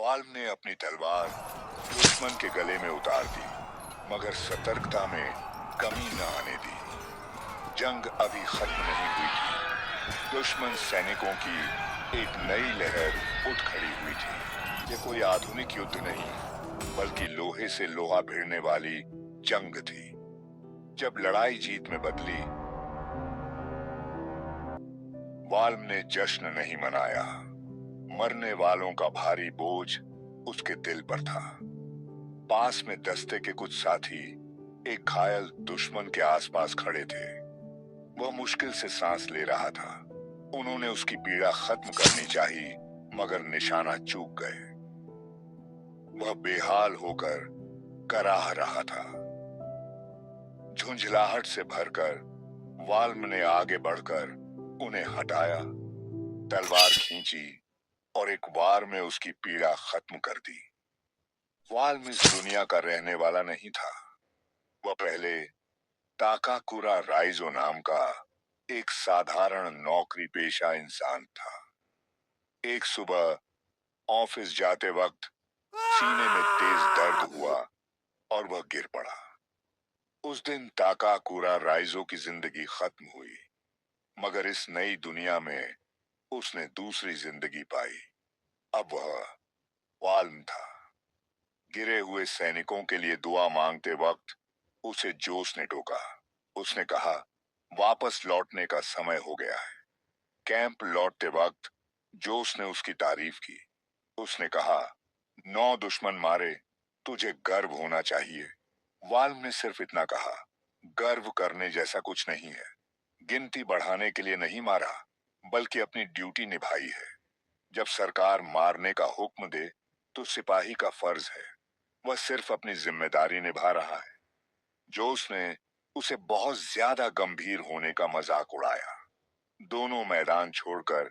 Valve ने अपनी तलवार दुश्मन के गले में उतार दी, मगर सतर्कता में कमी न आने दी। जंग अभी खत्म नहीं हुई थी। दुश्मन सैनिकों की एक नई लहर उठ खड़ी हुई थी। ये कोई आधुनिक युद्ध नहीं, बल्कि लोहे से लोहा भिड़ने वाली जंग थी। जब लड़ाई जीत में बदली, वाल्व ने जश्न नहीं मनाया। मरने वालों का भारी बोझ उसके दिल पर था। पास में दस्ते के कुछ साथी एक घायल दुश्मन के आसपास खड़े थे। वह मुश्किल से सांस ले रहा था। उन्होंने उसकी पीड़ा खत्म करनी चाहिए, मगर निशाना चूक गए। वह बेहाल होकर कराह रहा था। झुंझलाहट से भरकर वाल्व ने आगे बढ़कर उन्हें हटाया, तलवार खींची और एक वार में उसकी पीड़ा खत्म कर दी। वाल्व इस दुनिया का रहने वाला नहीं था। वह पहले ताकाकुरा राइजो नाम का एक साधारण नौकरी पेशा इंसान था। एक सुबह ऑफिस जाते वक्त सीने में तेज दर्द हुआ और वह गिर पड़ा। उस दिन ताकाकुरा राइजो की जिंदगी खत्म हुई, मगर इस नई दुनिया में उसने दूसरी जिंदगी पाई। अब वह वाल्व था। गिरे हुए सैनिकों के लिए दुआ मांगते वक्त उसे जोश ने टोका। उसने कहा, वापस लौटने का समय हो गया है। कैंप लौटते वक्त जोश ने उसकी तारीफ की। उसने कहा, 9 दुश्मन मारे, तुझे गर्व होना चाहिए। वाल्व ने सिर्फ इतना कहा, गर्व करने जैसा कुछ नहीं है। गिनती बढ़ाने के लिए नहीं मारा, बल्कि अपनी ड्यूटी निभाई है। जब सरकार मारने का हुक्म दे तो सिपाही का फर्ज है। वह सिर्फ अपनी जिम्मेदारी निभा रहा है। जोश ने उसे बहुत ज्यादा गंभीर होने का मजाक उड़ाया। दोनों मैदान छोड़कर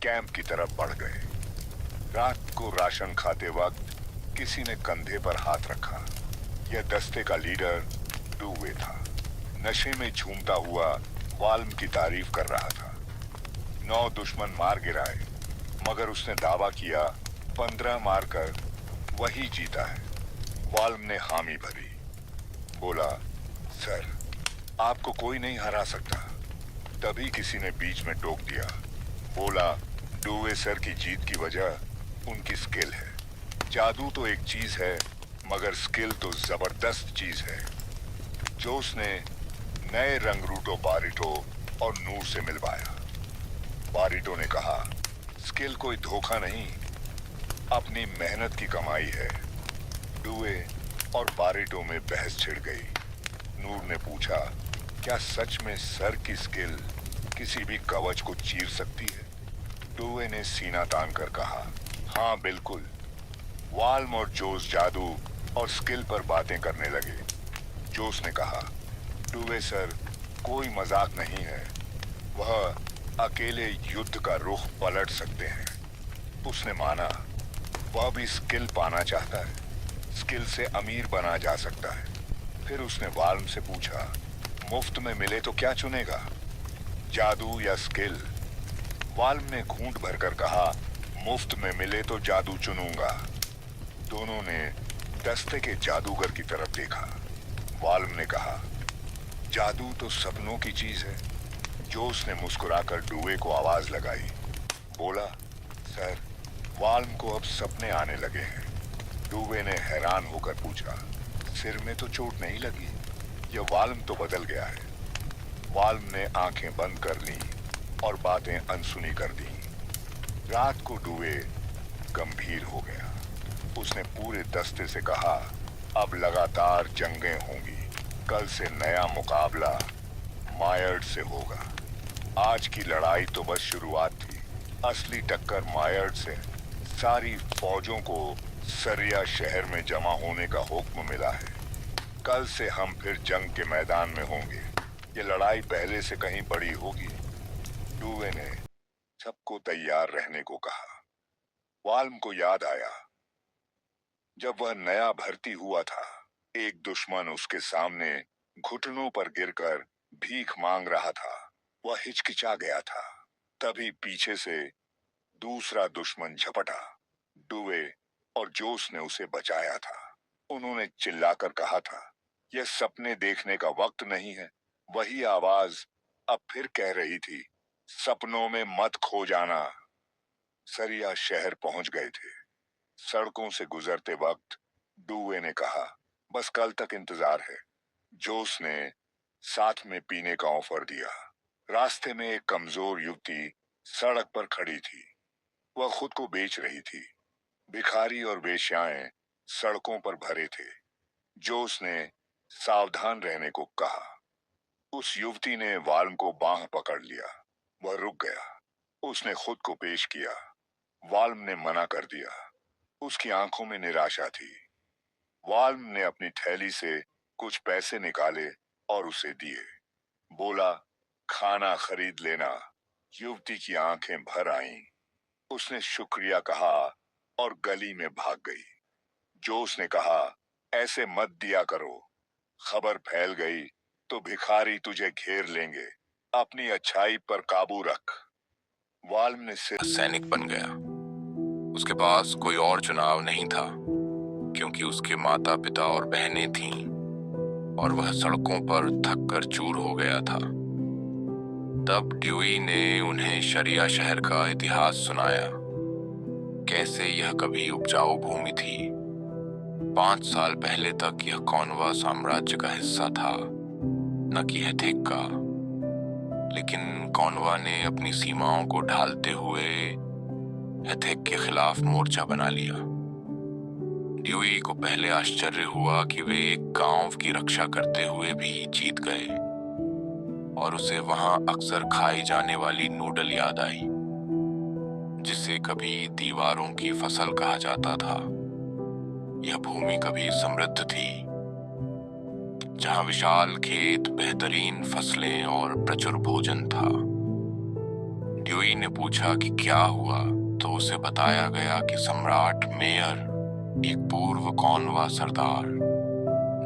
कैंप की तरफ बढ़ गए। रात को राशन खाते वक्त किसी ने कंधे पर हाथ रखा। यह दस्ते का लीडर डूवे था। नशे में झूमता हुआ वाल्म की तारीफ कर रहा था। 9 दुश्मन मार गिराए, मगर उसने दावा किया 15 मारकर वही जीता है। वाल्म ने हामी भरी। बोला, सर, आपको कोई नहीं हरा सकता। तभी किसी ने बीच में टोक दिया। बोला, डूवे सर की जीत की वजह उनकी स्किल है। जादू तो एक चीज है, मगर स्किल तो जबरदस्त चीज है। जोश ने नए रंगरूटो बारिटो और नूर से मिलवाया। बारिटो ने कहा, स्किल कोई धोखा नहीं, अपनी मेहनत की कमाई है। डुए और बारिटो में बहस छिड़ गई। नूर ने पूछा, क्या सच में सर की स्किल किसी भी कवच को चीर सकती है? डुए ने सीना तान कर कहा, हाँ बिल्कुल। वाल्म और जोश जादू और स्किल पर बातें करने लगे। जोश ने कहा, डुए सर, कोई मजाक नहीं है। वह अकेले युद्ध का रुख पलट सकते हैं। उसने माना, वह भी स्किल पाना चाहता है। स्किल से अमीर बना जा सकता है। फिर उसने वाल्म से पूछा, मुफ्त में मिले तो क्या चुनेगा, जादू या स्किल? वाल्म ने घूंट भरकर कहा, मुफ्त में मिले तो जादू चुनूंगा। दोनों ने दस्ते के जादूगर की तरफ देखा। वाल्म ने कहा, जादू तो सपनों की चीज है। जोश ने मुस्कुराकर डुए को आवाज लगाई। बोला, सर, वाल्म को अब सपने आने लगे हैं। डुवे ने हैरान होकर पूछा, सिर में तो चोट नहीं लगी? यह वाल्म तो बदल गया है। वाल्म ने आंखें बंद कर ली और बातें अनसुनी कर दी। रात को डुवे गंभीर हो गया। उसने पूरे दस्ते से कहा, अब लगातार जंगें होंगी। कल से नया मुकाबला मायर्ड से होगा। आज की लड़ाई तो बस शुरुआत थी। असली टक्कर मायर्ड से। सारी फौजों को सरिया शहर में जमा होने का हुक्म मिला है। कल से हम फिर जंग के मैदान में होंगे। ये लड़ाई पहले से कहीं बड़ी होगी। डुवे ने सबको तैयार रहने को कहा। वाल्म को याद आया, जब वह नया भर्ती हुआ था, एक दुश्मन उसके सामने घुटनों पर गिरकर भीख मांग रहा था। वह हिचकिचा गया था। तभी पीछे से दूसरा दुश्मन झपटा। डुवे और जोश ने उसे बचाया था। उन्होंने चिल्लाकर कहा था, यह सपने देखने का वक्त नहीं है। वही आवाज अब फिर कह रही थी, सपनों में मत खो जाना। सरिया शहर पहुंच गए थे। सड़कों से गुजरते वक्त डूवे ने कहा, बस कल तक इंतजार है। जोश ने साथ में पीने का ऑफर दिया। रास्ते में एक कमजोर युवती सड़क पर खड़ी थी। वह खुद को बेच रही थी। भिखारी और वेश्याएं सड़कों पर भरे थे। जोश ने सावधान रहने को कहा। उस युवती ने वाल्म को बांह पकड़ लिया। वह रुक गया। उसने खुद को पेश किया। वाल्म ने मना कर दिया। उसकी आंखों में निराशा थी। वाल्म ने अपनी थैली से कुछ पैसे निकाले और उसे दिए। बोला, खाना खरीद लेना। युवती की आंखें भर आईं। उसने शुक्रिया कहा और गली में भाग गई। जोश ने कहा, ऐसे मत दिया करो। खबर फैल गई तो भिखारी तुझे घेर लेंगे। अपनी अच्छाई पर काबू रख। वाल्म ने सिर सैनिक बन गया। उसके पास कोई और चुनाव नहीं था, क्योंकि उसके माता पिता और बहनें थीं और वह सड़कों पर थक कर चूर हो गया था। तब ड्यूई ने उन्हें शरिया शहर का इतिहास सुनाया। कैसे यह कभी उपजाऊ भूमि थी। 5 साल पहले तक यह कॉनवा साम्राज्य का हिस्सा था, न कि हेथेक का। लेकिन कॉनवा ने अपनी सीमाओं को ढालते हुए हेथेक के खिलाफ मोर्चा बना लिया। ड्यूई को पहले आश्चर्य हुआ कि वे एक गांव की रक्षा करते हुए भी जीत गए, और उसे वहां अक्सर खाई जाने वाली नूडल याद आई, जिसे कभी दीवारों की फसल कहा जाता था। यह भूमि कभी समृद्ध थी, जहां विशाल खेत, बेहतरीन फसलें और प्रचुर भोजन था। ड्यूई ने पूछा कि क्या हुआ, तो उसे बताया गया कि सम्राट मेयर, एक पूर्व कॉनवा सरदार,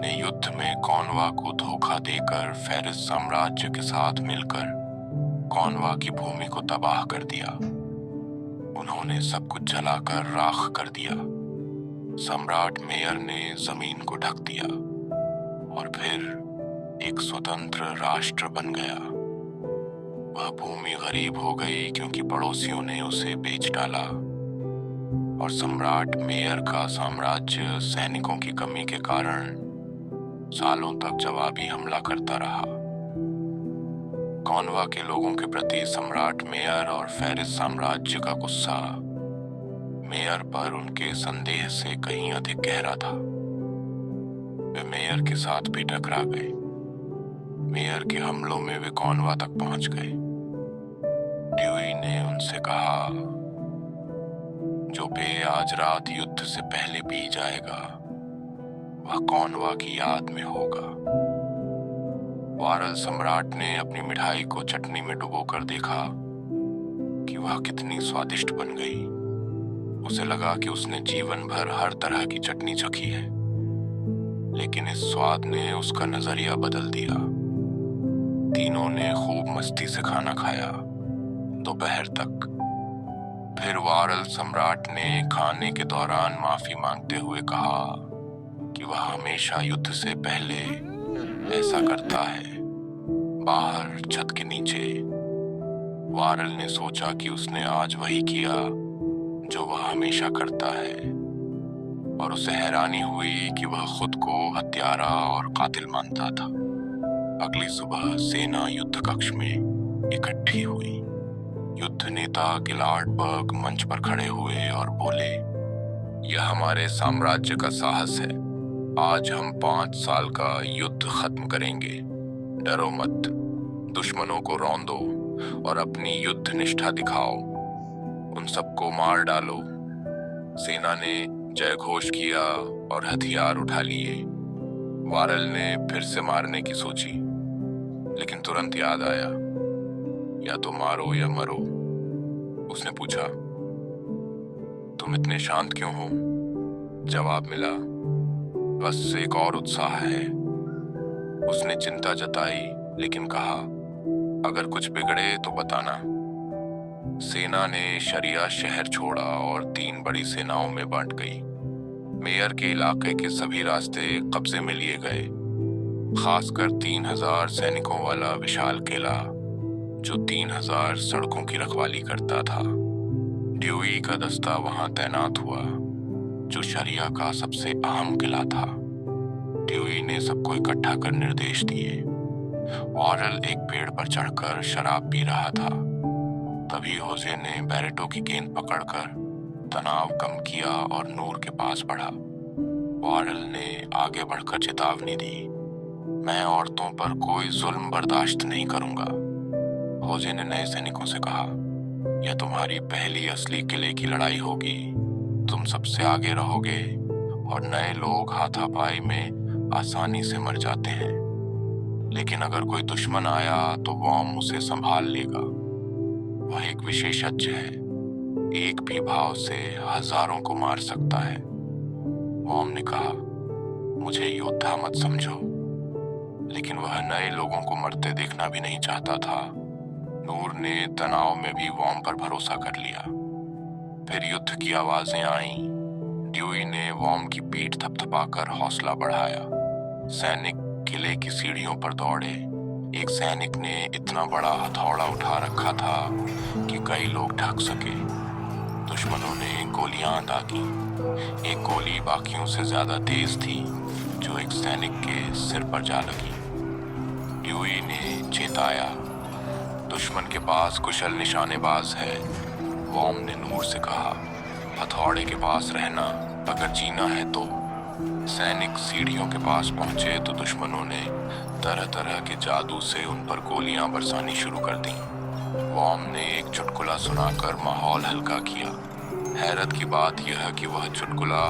ने युद्ध में कॉनवा को धोखा देकर फेरिस साम्राज्य के साथ मिलकर कॉनवा की भूमि को तबाह कर दिया। उन्होंने सब कुछ जलाकर राख कर दिया। सम्राट मेयर ने जमीन को ढक दिया और फिर एक स्वतंत्र राष्ट्र बन गया। वह भूमि गरीब हो गई क्योंकि पड़ोसियों ने उसे बेच डाला, और सम्राट मेयर का साम्राज्य सैनिकों की कमी के कारण सालों तक जवाबी हमला करता रहा। कॉनवा के लोगों के प्रति सम्राट मेयर और फेरिस साम्राज्य का गुस्सा मेयर पर उनके संदेह से कहीं अधिक गहरा था। वे मेयर के साथ भी टकरा गए। मेयर के हमलों में वे कॉनवा तक पहुंच गए। ड्यूई ने उनसे कहा, जो पेय आज रात युद्ध से पहले पी जाएगा, वह कॉनवा की याद में होगा। वारल सम्राट ने अपनी मिठाई को चटनी में डुबोकर देखा कि वह कितनी स्वादिष्ट बन गई। उसे लगा कि उसने जीवन भर हर तरह की चटनी चखी है, लेकिन इस स्वाद ने उसका नजरिया बदल दिया। तीनों ने खूब मस्ती से खाना खाया, दोपहर तक। फिर वारल सम्राट ने खाने के दौरान माफी मांगते हुए कहा कि वह हमेशा युद्ध से पहले ऐसा करता है, बाहर छत के नीचे। वारल ने सोचा कि उसने आज वही किया जो वह हमेशा करता है, और उसे हैरानी हुई कि वह खुद को हत्यारा और कातिल मानता था। अगली सुबह सेना युद्ध कक्ष में इकट्ठी हुई। युद्ध नेता गिलार्डबर्ग मंच पर खड़े हुए और बोले, यह हमारे साम्राज्य का साहस है। आज हम 5 साल का युद्ध खत्म करेंगे। डरो मत, दुश्मनों को रौंदो और अपनी युद्ध निष्ठा दिखाओ। उन सबको मार डालो। सेना ने जय घोष किया और हथियार उठा लिए। वारल ने फिर से मारने की सोची, लेकिन तुरंत याद आया, या तो मारो या मरो। उसने पूछा, तुम इतने शांत क्यों हो? जवाब मिला, बस एक और उत्साह है। उसने चिंता जताई, लेकिन कहा, अगर कुछ बिगड़े तो बताना। सेना ने शरिया शहर छोड़ा और 3 बड़ी सेनाओं में बांट गई। मेयर के इलाके के सभी रास्ते कब्जे में लिए गए, खासकर 3000 सैनिकों वाला विशाल किला जो 3000 सड़कों की रखवाली करता था। ड्यूई का दस्ता वहां तैनात हुआ, जो शरिया का सबसे अहम किला था। ड्यूई ने सबको इकट्ठा कर निर्देश दिए। वॉरेल एक पेड़ पर चढ़कर शराब पी रहा था। तभी होजे ने बैरेटो की गेंद पकड़कर तनाव कम किया और नूर के पास बढ़ा। वॉरेल ने आगे बढ़कर चेतावनी दी, मैं औरतों पर कोई जुल्म बर्दाश्त नहीं करूंगा। होजे ने नए सैनिकों से कहा, यह तुम्हारी पहली असली किले की लड़ाई होगी। तुम सबसे आगे रहोगे और नए लोग हाथापाई में आसानी से मर जाते हैं, लेकिन अगर कोई दुश्मन आया तो वॉर्म उसे संभाल लेगा। वह एक विशेषज्ञ है, एक भी भाव से हजारों को मार सकता है। वॉर्म ने कहा, मुझे योद्धा मत समझो। लेकिन वह नए लोगों को मरते देखना भी नहीं चाहता था। नूर ने तनाव में भी वॉर्म पर भरोसा कर लिया। फिर युद्ध की आवाजें आईं। ड्यूई ने वॉर्म की पीठ थपथपाकर हौसला बढ़ाया। सैनिक किले की सीढ़ियों पर दौड़े। एक सैनिक ने इतना बड़ा हथौड़ा उठा रखा था कि कई लोग ढक सके। दुश्मनों ने गोलियां दागी। एक गोली बाकियों से ज्यादा तेज थी, जो एक सैनिक के सिर पर जा लगी। ड्यूई ने चेताया, दुश्मन के पास कुशल निशानेबाज है। वॉर्म ने नूर से कहा, हथौड़े के पास रहना अगर जीना है तो। सैनिक सीढ़ियों के पास पहुंचे तो दुश्मनों ने तरह तरह के जादू से उन पर गोलियां बरसानी शुरू कर दी। वॉर्म ने एक चुटकुला सुनाकर माहौल हल्का किया। हैरत की बात यह कि वह चुटकुला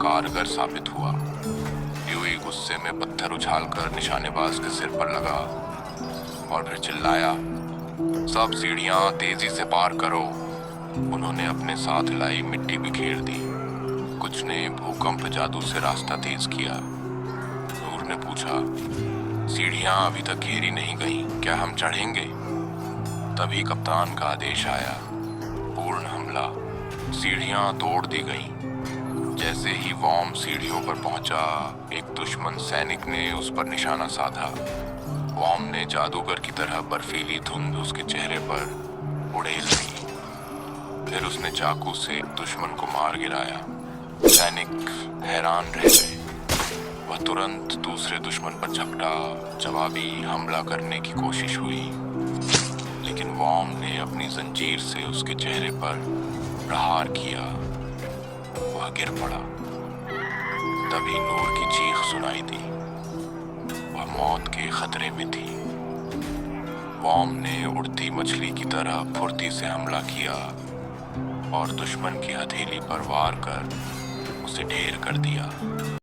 कारगर साबित हुआ। ड्यूई गुस्से में पत्थर उछालकर निशानेबाज के सिर पर लगा और फिर चिल्लाया, सब सीढ़ियां तेजी से पार करो। उन्होंने अपने साथ लाई मिट्टी बिखेर दी। कुछ ने भूकंप जादू से रास्ता तेज किया। नूर ने पूछा, सीढ़ियां अभी तक घेरी नहीं गई, क्या हम चढ़ेंगे? तभी कप्तान का आदेश आया, पूर्ण हमला। सीढ़ियां तोड़ दी गईं। जैसे ही वॉर्म सीढ़ियों पर पहुंचा, एक दुश्मन सैनिक ने उस पर निशाना साधा। वॉर्म ने जादूगर की तरह बर्फीली धुंध उसके चेहरे पर उड़ेल दी। फिर उसने चाकू से एक दुश्मन को मार गिराया। सैनिक हैरान रह गए। वह तुरंत दूसरे दुश्मन पर झपटा। जवाबी हमला करने की कोशिश हुई, लेकिन वॉर्म ने अपनी जंजीर से उसके चेहरे पर प्रहार किया। वह गिर पड़ा। तभी नूर की चीख सुनाई दी। वह मौत के खतरे में थी। वॉर्म ने उड़ती मछली की तरह फुर्ती से हमला किया और दुश्मन की हथेली पर वार कर उसे ढेर कर दिया।